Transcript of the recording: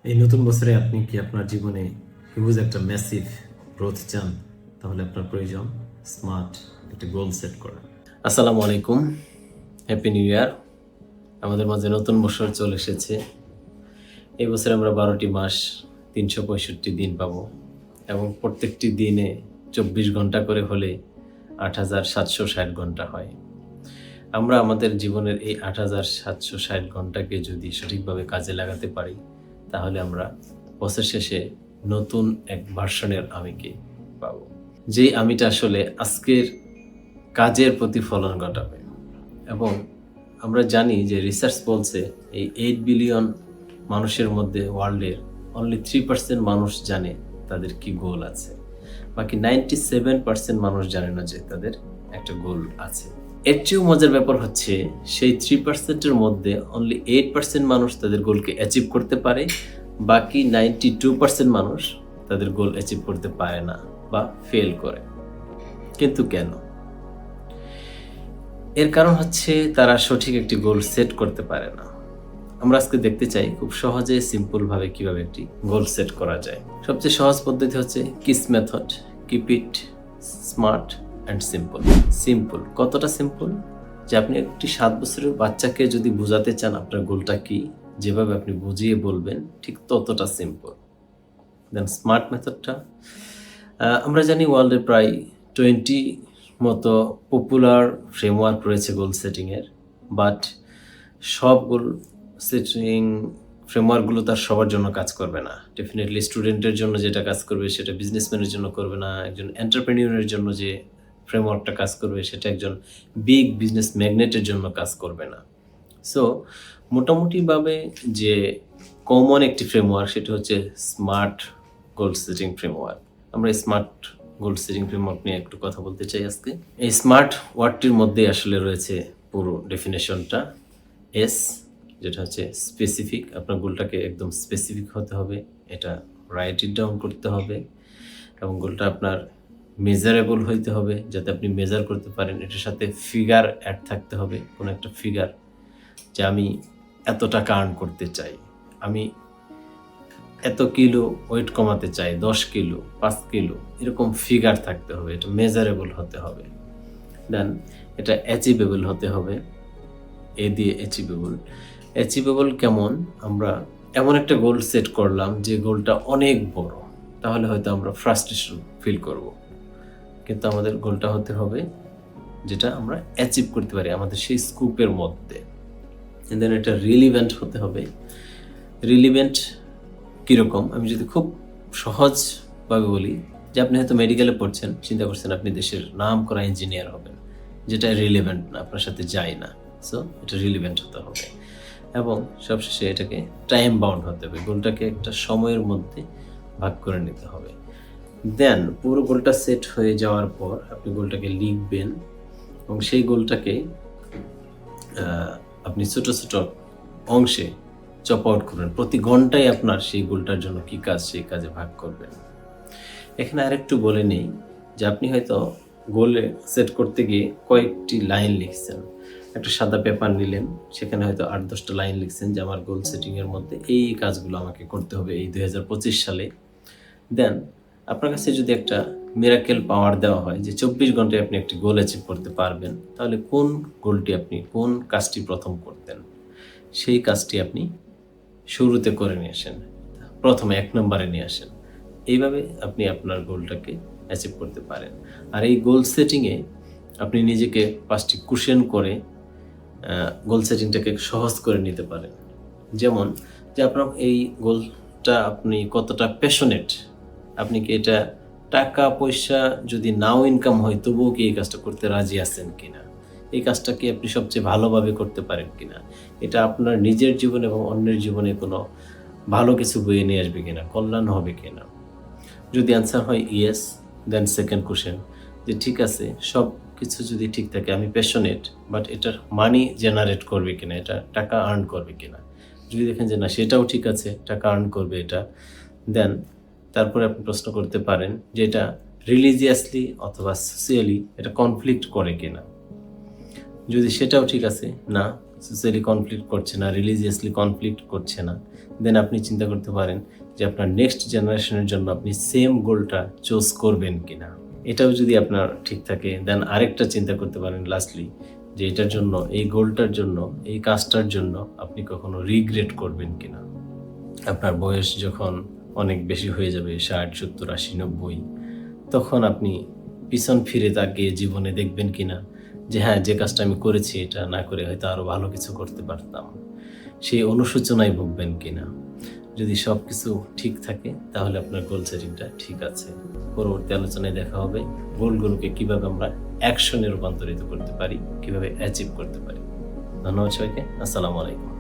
এই নতুন বছরে আপনি কি আপনার জীবনে হিউজ একটা ম্যাসিভ গ্রোথ চান? তাহলে আপনার প্রয়োজন স্মার্ট একটা গোল সেট করা। আসসালামু আলাইকুম, হ্যাপি নিউ ইয়ার। আমাদের মাঝে নতুন বছর চলে এসেছে। এই বছরে আমরা 12টি মাস 365 দিন পাবো এবং প্রত্যেকটি দিনে 24 ঘন্টা করে হলে 8,760 ঘন্টা হয়। আমরা আমাদের জীবনের এই 8,760 ঘন্টাকে যদি সঠিকভাবে কাজে লাগাতে পারি, তাহলে আমরা বছর শেষে নতুন এক ভার্সনের আমিকে পাবো, যেই আমিটা আসলে আজকের কাজের প্রতিফলন ঘটাবে। এবং আমরা জানি যে রিসার্চ বলছে এই 8 বিলিয়ন মানুষের মধ্যে ওয়ার্ল্ডের অনলি 3% মানুষ জানে তাদের কি গোল আছে, বাকি 97% মানুষ জানে না যে তাদের একটা গোল আছে। এর চেয়েও মজার ব্যাপার হচ্ছে সেই 3%-এর মধ্যে অনলি 8% মানুষ তাদের গোলকে অ্যাচিভ করতে পারে, বাকি 92% মানুষ তাদের গোল অ্যাচিভ করতে পারে না বা ফেল করে। কিন্তু কেন? এর কারণ হচ্ছে তারা সঠিক একটি গোল সেট করতে পারে না। আমরা আজকে দেখতে চাই খুব সহজে সিম্পল ভাবে কিভাবে একটি গোল সেট করা যায়। সবচেয়ে সহজ পদ্ধতি হচ্ছে kiss method, keep it smart and simple. Simple কতটা সিম্পল যে আপনি একটি 7 বছরের বাচ্চাকে যদি বোঝাতে চান আপনার গোলটা কি, যেভাবে আপনি বুঝিয়ে বলবেন ঠিক ততটা সিম্পল। দেন স্মার্ট মেথডটা, আমরা জানি ওয়ার্ল্ডে প্রায় 20 মতো পপুলার ফ্রেমওয়ার্ক রয়েছে গোল সেটিংয়ের, বাট সব গোল সেটিং ফ্রেমওয়ার্কগুলো তার সবার জন্য কাজ করবে না। ডেফিনেটলি স্টুডেন্টের জন্য যেটা কাজ করবে সেটা বিজনেসম্যানের জন্য করবে না, একজন এন্টারপ্রেনিউরের জন্য যে ফ্রেমওয়ার্কটা কাজ করবে সেটা একজন বিগ বিজনেস ম্যাগনেটের জন্য কাজ করবে না। সো মোটামুটিভাবে যে কমন একটি ফ্রেমওয়ার্ক সেটা হচ্ছে স্মার্ট গোল সেটিং ফ্রেমওয়ার্ক। আমরা এই স্মার্ট গোল সেটিং ফ্রেমওয়ার্ক নিয়ে একটু কথা বলতে চাই আজকে। এই স্মার্ট ওয়ার্ডটির মধ্যে আসলে রয়েছে পুরো ডেফিনেশনটা। এস যেটা হচ্ছে স্পেসিফিক, আপনার গোলটাকে একদম স্পেসিফিক হতে হবে, এটা রাইট ইট ডাউন করতে হবে এবং গোলটা আপনার মেজারেবল হইতে হবে যাতে আপনি মেজার করতে পারেন। এটার সাথে ফিগার অ্যাড থাকতে হবে, কোনো একটা ফিগার, যে আমি এত টাকা আর্ন করতে চাই, আমি এত কিলো ওয়েট কমাতে চাই, 10 কিলো 5 কিলো, এরকম ফিগার থাকতে হবে। এটা মেজারেবল হতে হবে। দেন এটা অ্যাচিভেবল হতে হবে, এ দিয়ে অ্যাচিভেবল। অ্যাচিভেবল কেমন? আমরা এমন একটা গোল সেট করলাম যে গোলটা অনেক বড়, তাহলে হয়তো আমরা ফ্রাস্ট্রেশন ফিল করব, কিন্তু আমাদের গোলটা হতে হবে যেটা আমরা অ্যাচিভ করতে পারি আমাদের সেই স্কোপের মধ্যে। দেন এটা রিলিভেন্ট হতে হবে। রিলিভেন্ট কীরকম? আমি যদি খুব সহজভাবে বলি, যে আপনি হয়তো মেডিকেলে পড়ছেন, চিন্তা করছেন আপনি দেশের নাম করা ইঞ্জিনিয়ার হবেন, যেটা রিলেভেন্ট না, আপনার সাথে যায় না। সো এটা রিলিভেন্ট হতে হবে এবং সবশেষে এটাকে টাইম বাউন্ড হতে হবে। গোলটাকে একটা সময়ের মধ্যে ভাগ করে নিতে হবে। দেন পুরো গোলটা সেট হয়ে যাওয়ার পর আপনি গোলটাকে লিখবেন এবং সেই গোলটাকে আপনি ছোট ছোট অংশে চপ আউট করবেন। প্রতি ঘন্টায় আপনার সেই গোলটার জন্য কী কাজ, সেই কাজে ভাগ করবেন। এখানে আরেকটু বলে নেই যে আপনি হয়তো গোলে সেট করতে গিয়ে কয়েকটি লাইন লিখছেন, একটা সাদা পেপার নিলেন, সেখানে হয়তো 8-10টা লাইন লিখছেন যে আমার গোল সেটিংয়ের মধ্যে এই কাজগুলো আমাকে করতে হবে এই 2025 সালে। দেন আপনার কাছে যদি একটা মিরাকেল পাওয়ার দেওয়া হয় যে 24 ঘন্টায় আপনি একটি গোল অ্যাচিভ করতে পারবেন, তাহলে কোন গোলটি আপনি, কোন কাজটি প্রথম করতেন? সেই কাজটি আপনি শুরুতে করে নিয়ে আসেন, প্রথমে 1 নম্বরে নিয়ে আসেন। এইভাবে আপনি আপনার গোলটাকে অ্যাচিভ করতে পারেন। আর এই গোল সেটিংয়ে আপনি নিজেকে 5টি কোয়েশ্চেন করে গোল সেটিংটাকে সহজ করে নিতে পারেন। যেমন যে আপনার এই গোলটা আপনি কতটা প্যাশনেট, আপনি কি এটা টাকা পয়সা যদি নাও ইনকাম হয় তবুও কি এই কাজটা করতে রাজি আছেন কিনা, এই কাজটা কি আপনি সবচেয়ে ভালোভাবে করতে পারেন কিনা, এটা আপনার নিজের জীবন এবং অন্যের জীবনে কোনো ভালো কিছু বয়ে নিয়ে আসবে কিনা, কল্যাণ হবে কিনা। যদি অ্যান্সার হয় ইয়েস, দেন সেকেন্ড কোশ্চেন, যে ঠিক আছে সব কিছু যদি ঠিক থাকে, আমি প্যাশনেট, বাট এটার মানি জেনারেট করবে কিনা, এটা টাকা আর্ন করবে কিনা। যদি দেখেন যে না সেটাও ঠিক আছে, টাকা আর্ন করবে এটা, দেন তারপরে আপনি প্রশ্ন করতে পারেন যে এটা রিলিজিয়াসলি অথবা সোশিয়ালি এটা কনফ্লিক্ট করে কিনা। যদি সেটাও ঠিক আছে না, সোশ্যালি কনফ্লিক্ট করছে না, রিলিজিয়াসলি কনফ্লিক্ট করছে না, দেন আপনি চিন্তা করতে পারেন যে আপনার নেক্সট জেনারেশনের জন্য আপনি সেম গোলটা চুজ করবেন কিনা। এটাও যদি আপনার ঠিক থাকে, দেন আরেকটা চিন্তা করতে পারেন লাস্টলি, যে এটার জন্য, এই গোলটার জন্য, এই কাজটার জন্য আপনি কখনো রিগ্রেট করবেন কিনা। আপনার বয়স যখন অনেক বেশি হয়ে যাবে, 60, 70, 80, 90, তখন আপনি পিছন ফিরে তাকিয়ে জীবনে দেখবেন কিনা যে হ্যাঁ, যে কাজটা আমি করেছি এটা না করে হয়তো আরও ভালো কিছু করতে পারতাম। সেই অনুশোচনায় ভুগবেন কিনা। যদি সব কিছু ঠিক থাকে তাহলে আপনার গোল সেটিংটা ঠিক আছে। পরবর্তী আলোচনায় দেখা হবে গোলগুলোকে কীভাবে আমরা অ্যাকশনে রূপান্তরিত করতে পারি, কীভাবে অ্যাচিভ করতে পারি। ধন্যবাদ সবাইকে। আসসালামু আলাইকুম।